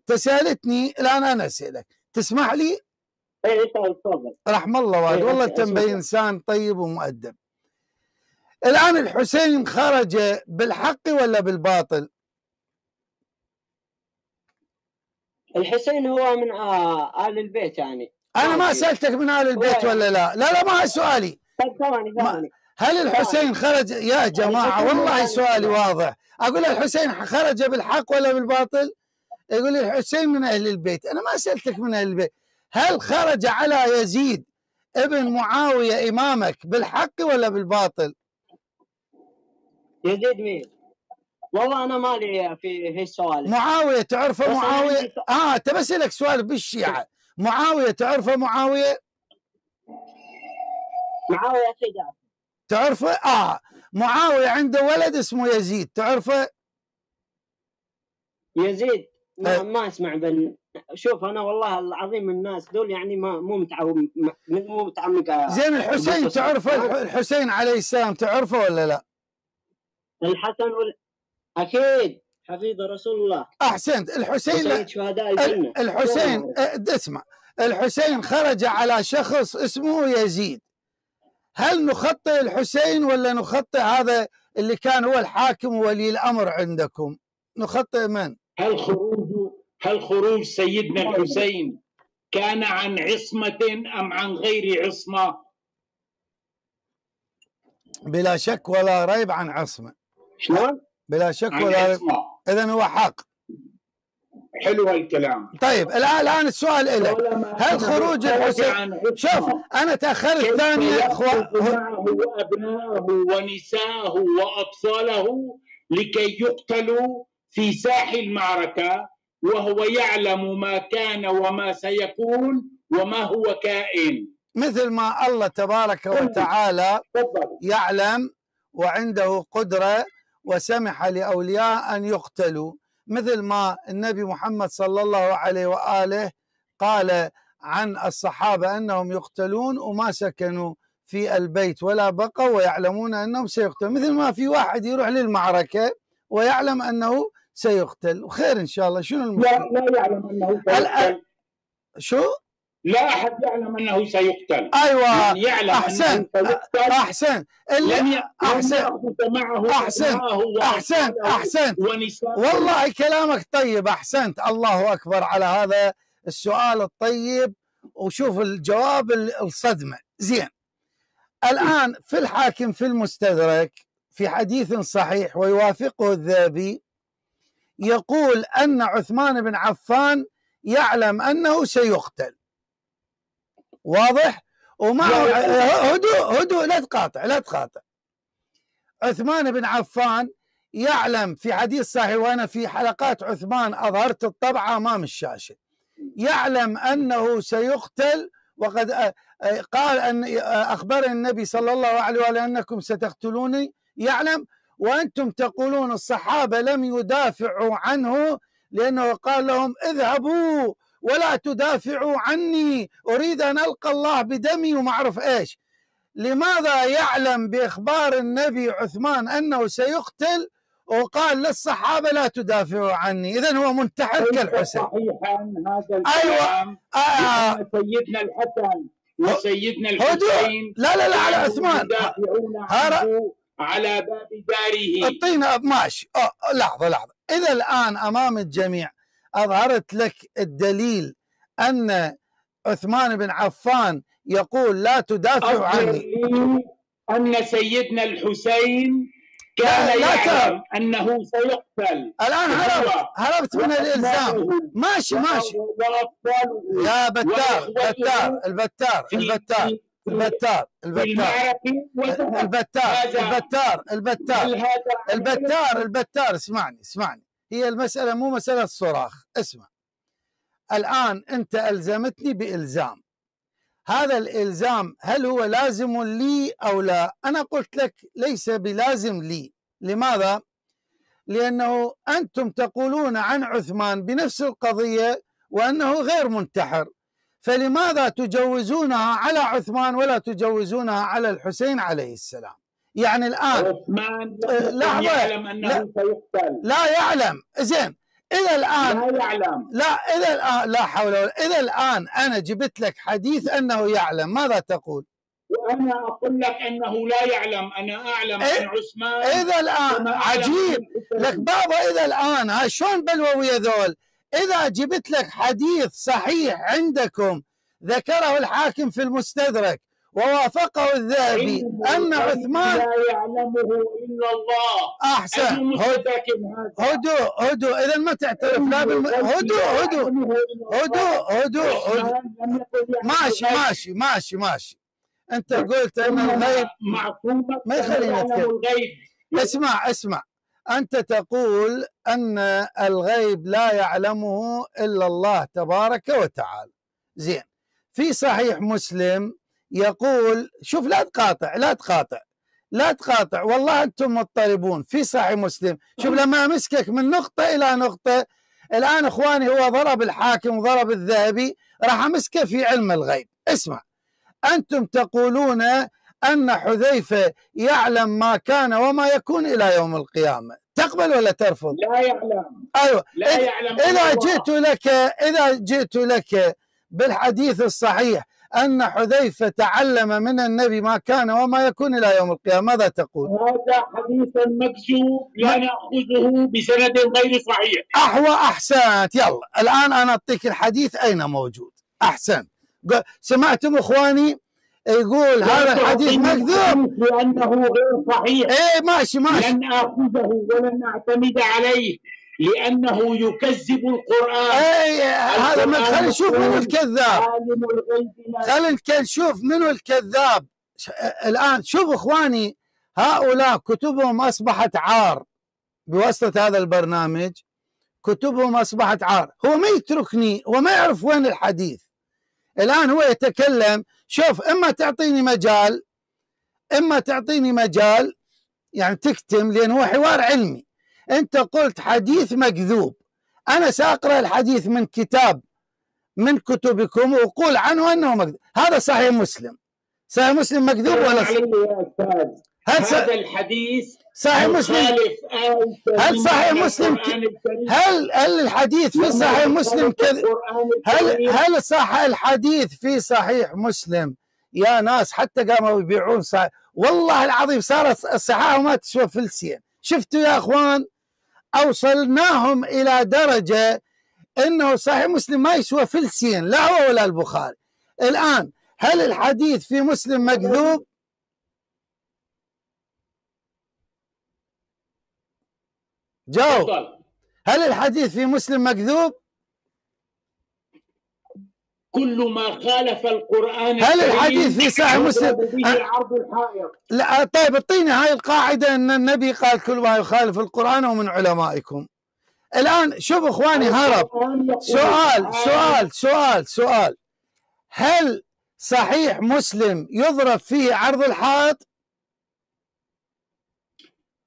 تسألتني الآن أنا أسألك، تسمح لي؟ ايه تفضل. رحم الله والد، والله أنت مبين إنسان طيب ومؤدب. الآن الحسين خرج بالحق ولا بالباطل؟ الحسين هو من آل البيت يعني. أنا ما سألتك من آل البيت ولا لا، لا ما هي سؤالي. طيب ثواني. هل الحسين خرج يا جماعة؟ والله سؤالي واضح. أقول الحسين خرج بالحق ولا بالباطل؟ يقول الحسين من أهل البيت. أنا ما سألتك من أهل البيت. هل خرج على يزيد ابن معاوية إمامك بالحق ولا بالباطل؟ يزيد مين؟ والله أنا مالي في السؤال. معاوية تعرفه؟ معاوية تبى أسألك سؤال بالشيعة. معاوية تعرفه؟ معاوية أكيد تعرفه؟ معاوية عنده ولد اسمه يزيد، تعرفه؟ يزيد ما اسمع شوف أنا والله العظيم الناس دول يعني مو متعمق. زين الحسين تعرفه؟ الحسين عليه السلام تعرفه ولا لا؟ الحسن أكيد حفيد رسول الله. أحسنت. الحسين سيد شهداء الجنة. الحسين اسمع، الحسين خرج على شخص اسمه يزيد. هل نخطئ الحسين ولا نخطئ هذا اللي كان هو الحاكم وولي الأمر عندكم؟ نخطئ من؟ هل خروج سيدنا الحسين كان عن عصمة أم عن غير عصمة؟ بلا شك ولا ريب عن عصمة. شلون؟ بلا شك ولا ريب. إذن هو حق. حلو الكلام. طيب الآن السؤال لك، هل خروج الحسين، شوف أنا تأخرت ثانية. معه وأبناءه ونساءه وأطفاله لكي يقتلوا في ساحل المعركة، وهو يعلم ما كان وما سيكون وما هو كائن، مثل ما الله تبارك وتعالى يعلم وعنده قدرة وسمح لأولياء أن يقتلوا، مثل ما النبي محمد صلى الله عليه وآله قال عن الصحابة أنهم يقتلون وما سكنوا في البيت ولا بقوا ويعلمون أنهم سيقتلون، مثل ما في واحد يروح للمعركة ويعلم أنه سيقتل. وخير إن شاء الله. شنو المشكلة؟ لا يعلم أنه سيقتل. شو؟ لا أحد يعلم أنه سيقتل. أيوة يعني يعلم أحسن أحسن أحسن والله كلامك طيب. أحسنت. الله أكبر على هذا السؤال الطيب. وشوف الجواب الصدمة. زين الآن في الحاكم في المستدرك في حديث صحيح ويوافقه الذهبي يقول أن عثمان بن عفان يعلم أنه سيقتل. واضح؟ ومعه هدوء لا تقاطع. عثمان بن عفان يعلم في حديث صحيح، وأنا في حلقات عثمان أظهرت الطبعة أمام الشاشة، يعلم أنه سيقتل. وقد قال أن أخبر النبي صلى الله عليه وآله أنكم ستقتلوني، يعلم. وأنتم تقولون الصحابة لم يدافعوا عنه لأنه قال لهم اذهبوا ولا تدافعوا عني، أريد أن ألقى الله بدمي وما أعرف إيش. لماذا يعلم بإخبار النبي عثمان أنه سيقتل وقال للصحابة لا تدافعوا عني؟ إذن هو منتحر كالحسين. صحيحا هذا الكلام. أيوة. سيدنا الحسن وسيدنا الحسين لا على عثمان يدافعون عنه على باب داره. اعطينا ماشي. لحظة. إذا الآن أمام الجميع أظهرت لك الدليل أن عثمان بن عفان يقول لا تدافع عني، أن سيدنا الحسين كان يعلم أنه سيقتل. الآن هربت من الإلزام. ماشي يا البتار اسمعني. هي المسألة مو مسألة صراخ. اسمع الآن أنت ألزمتني بإلزام، هذا الإلزام هل هو لازم لي أو لا؟ أنا قلت لك ليس بلازم لي. لماذا؟ لأنه أنتم تقولون عن عثمان بنفس القضية وأنه غير منتحر، فلماذا تجوزونها على عثمان ولا تجوزونها على الحسين عليه السلام؟ يعني الآن عثمان يعلم أنه سيقتل. لا يعلم. زين إذا الآن لا يعلم. لا إذا الآن لا حول ولا، إذا الآن أنا جبت لك حديث أنه يعلم، ماذا تقول؟ وأنا أقول لك أنه لا يعلم، أنا أعلم عن عثمان. إذا الآن عجيب لك بابا، إذا الآن هاي شلون بلووية ذول؟ إذا جبت لك حديث صحيح عندكم ذكره الحاكم في المستدرك ووافقه الذهبي أن عثمان لا يعلمه إلا الله. أحسن. هدوء إذا ما تعترف لا ماشي. أنت قلت أن الغيب ما يخليني أتكلم. اسمع أنت تقول أن الغيب لا يعلمه إلا الله تبارك وتعالى. زين، في صحيح مسلم يقول، شوف لا تقاطع والله أنتم مضطربون. في صحيح مسلم شوف لما أمسكك من نقطة إلى نقطة، الآن إخواني هو ضرب الحاكم وضرب الذهبي، راح أمسكه في علم الغيب. اسمع، أنتم تقولون أن حذيفة يعلم ما كان وما يكون إلى يوم القيامة، تقبل ولا ترفض؟ لا يعلم. أيوة. لا يعلم. إذا جئت لك بالحديث الصحيح أن حذيفة تعلم من النبي ما كان وما يكون إلى يوم القيامة، ماذا تقول؟ هذا حديث مكذوب لا نأخذه بسند غير صحيح. أحسنت. يلا الآن أنا أعطيك الحديث أين موجود. أحسن. سمعتم إخواني يقول هذا الحديث مكذوب لأنه غير صحيح. إيه ماشي. لن آخذه ولن أعتمد عليه لأنه يكذب القرآن. هذا ما خلينا نشوف منو الكذاب. خلينا نشوف منو الكذاب. الآن شوف إخواني، هؤلاء كتبهم أصبحت عار بواسطة هذا البرنامج، كتبهم أصبحت عار. هو ما يتركني وما يعرف وين الحديث. الآن هو يتكلم، شوف إما تعطيني مجال يعني تكتم، لأن هو حوار علمي. أنت قلت حديث مكذوب، أنا سأقرأ الحديث من كتاب من كتبكم وأقول عنه أنه مكذوب. هذا صحيح مسلم مكذوب ولا صحيح؟ هذا الحديث صحيح مسلم. هل صحيح مسلم هل الحديث في صحيح مسلم كذب؟ هل صح الحديث في صحيح مسلم؟ يا ناس حتى قاموا يبيعون صحيح، والله العظيم صارت الصحاحة ما تسوى فلسين. شفتوا يا اخوان، اوصلناهم الى درجة انه صحيح مسلم ما يسوى فلسين، لا هو ولا البخاري. الان هل الحديث في مسلم مكذوب؟ جاوب. هل الحديث في مسلم مكذوب؟ كل ما خالف القرآن. هل الحديث في صحيح مسلم؟ لا طيب اعطيني هاي القاعدة ان النبي قال كل ما يخالف القرآن ومن علمائكم. الآن شوف اخواني هرب. سؤال هل صحيح مسلم يضرب فيه عرض الحائط؟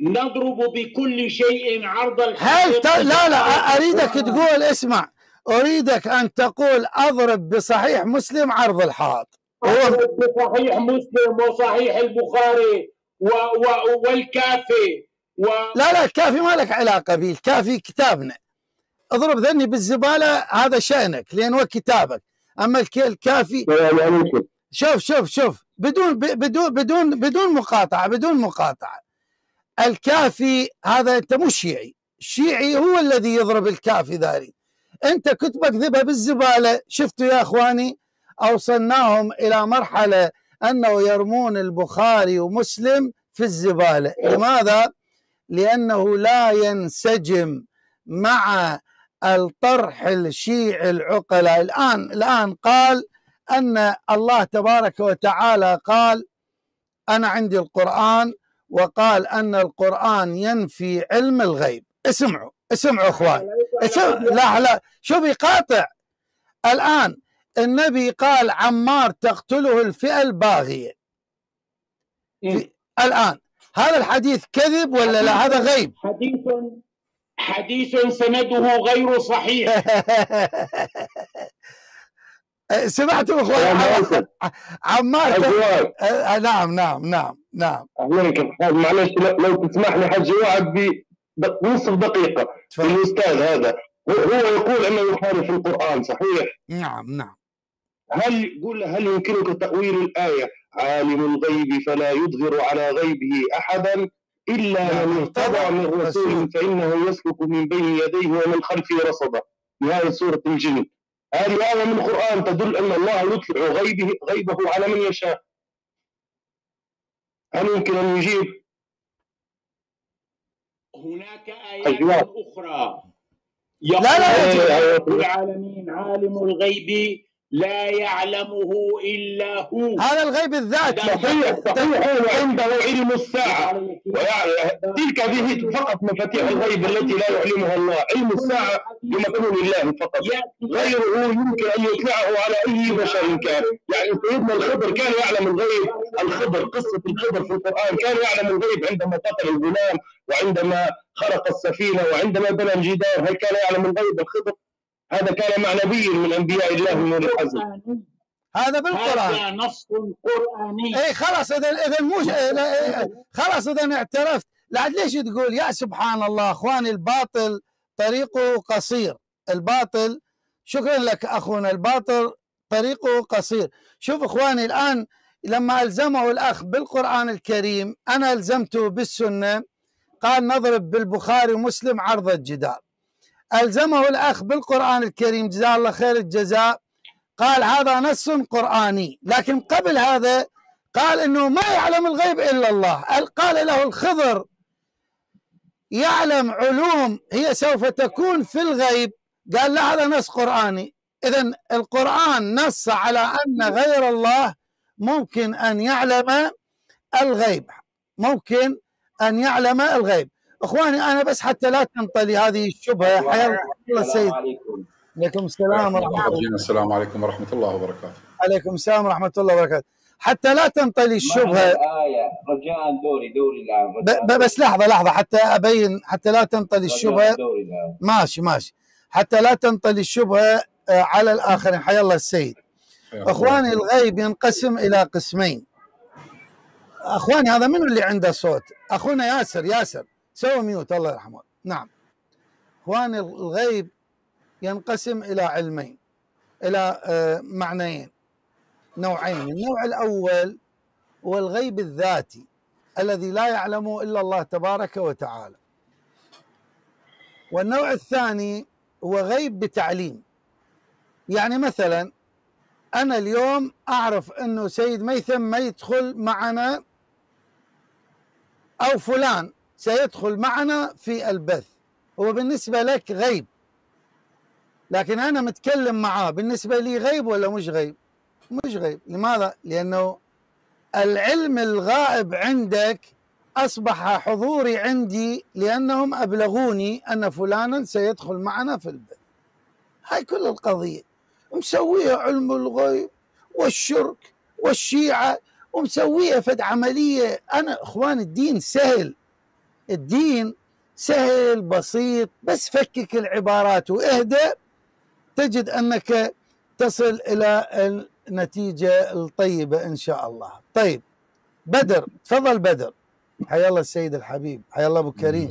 نضرب بكل شيء عرض الحائط. لا أريدك تقول، اسمع، أريدك أن تقول أضرب بصحيح مسلم عرض الحائط. أضرب بصحيح مسلم وصحيح البخاري والكافي لا الكافي ما لك علاقة به، الكافي كتابنا. اضرب ذني بالزبالة هذا شأنك لأن هو كتابك. أما الكافي شوف بدون مقاطعة. الكافي هذا أنت مو شيعي، الشيعي هو الذي يضرب الكافي ذاري. أنت كتبك ذبها بالزبالة. شفتوا يا أخواني، أوصلناهم إلى مرحلة أنه يرمون البخاري ومسلم في الزبالة. لماذا؟ لأنه لا ينسجم مع الطرح الشيعي العقلاء. الآن قال أن الله تبارك وتعالى قال أنا عندي القرآن، وقال أن القرآن ينفي علم الغيب. اسمعوا اخوان، لا شوف يقاطع. الآن النبي قال عمار تقتله الفئة الباغية. الآن هذا الحديث كذب ولا لا؟ هذا غيب. حديث سنده غير صحيح. سمعتوا اخوان عمار نعم. معلش لو تسمح لي حاج جواب بنصف دقيقة. الأستاذ هذا هو يقول انه يخالف القران، صحيح؟ نعم. هل يمكنك تأويل الآية عالم الغيب فلا يظهر على غيبه أحدا إلا من ارتضى من رسول فإنه يسلك من بين يديه ومن خلفه رصدا، نهاية سورة الجن. هذه آية من القرآن تدل أن الله يطلع غيبه على من يشاء. هل يمكن أن يجيب؟ هناك آيات أخرى لا رب العالمين عالم الغيب لا يعلمه إلا هو. هذا الغيب الذاتي. صحيح وعنده علم الساعة، تلك هذه فقط مفاتيح الغيب التي لا يعلمها الله. علم الساعة بمكنون الله فقط، غيره يمكن أن يطلعه على أي بشر كان. يعني سيدنا الخضر كان يعلم الغيب. الخضر، قصة الخضر في القرآن، كان يعلم الغيب عندما قتل الغلام وعندما خرق السفينة وعندما بنى الجدار. هل كان يعلم الغيب الخضر؟ هذا كان مع نبي من انبياء الله من الحزم. هذا بالقران، هذا نص قراني. اي خلاص اذا مش خلاص اذا اعترفت. لا ليش تقول يا سبحان الله اخواني الباطل طريقه قصير. الباطل، شكرا لك اخونا، الباطل طريقه قصير. شوف اخواني الان لما الزمه الاخ بالقران الكريم انا الزمته بالسنه، قال نضرب بالبخاري ومسلم عرض الجدار. ألزمه الأخ بالقرآن الكريم جزاه الله خير الجزاء، قال هذا نص قرآني. لكن قبل هذا قال إنه ما يعلم الغيب إلا الله. قال له الخضر يعلم علوم هي سوف تكون في الغيب، قال لا هذا نص قرآني. إذن القرآن نص على أن غير الله ممكن أن يعلم الغيب، ممكن أن يعلم الغيب. اخواني انا بس حتى لا تنطلي هذه الشبهه. حيا الله السيد. عليكم السلام ورحمه الله. السلام عليكم ورحمه الله وبركاته. عليكم السلام ورحمه الله وبركاته. حتى لا تنطلي الشبهه. رجاء دوري الان بس لحظه حتى ابين، حتى لا تنطلي الشبهه. ماشي حتى لا تنطلي الشبهه على الاخرين. حيا الله السيد. اخواني الغيب ينقسم الى قسمين. اخواني هذا منو اللي عنده صوت؟ اخونا ياسر سووا ميوت الله يرحمه. نعم اخواني الغيب ينقسم الى علمين، الى معنيين، نوعين. النوع الاول هو الغيب الذاتي الذي لا يعلمه الا الله تبارك وتعالى. والنوع الثاني هو غيب بتعليم. يعني مثلا انا اليوم اعرف انه سيد ميثم ما يدخل معنا او فلان سيدخل معنا في البث، هو بالنسبة لك غيب، لكن أنا متكلم معاه، بالنسبة لي غيب ولا مش غيب؟ مش غيب. لماذا؟ لأنه العلم الغائب عندك أصبح حضوري عندي لأنهم أبلغوني أن فلانا سيدخل معنا في البث. هاي كل القضية. مسويها علم الغيب والشرك والشيعة ومسويها فد عملية. أنا إخوان الدين سهل، الدين سهل بسيط، بس فكك العبارات واهدأ تجد أنك تصل إلى النتيجة الطيبة إن شاء الله. طيب بدر، تفضل بدر. حيا الله السيد الحبيب، حيا الله أبو كريم.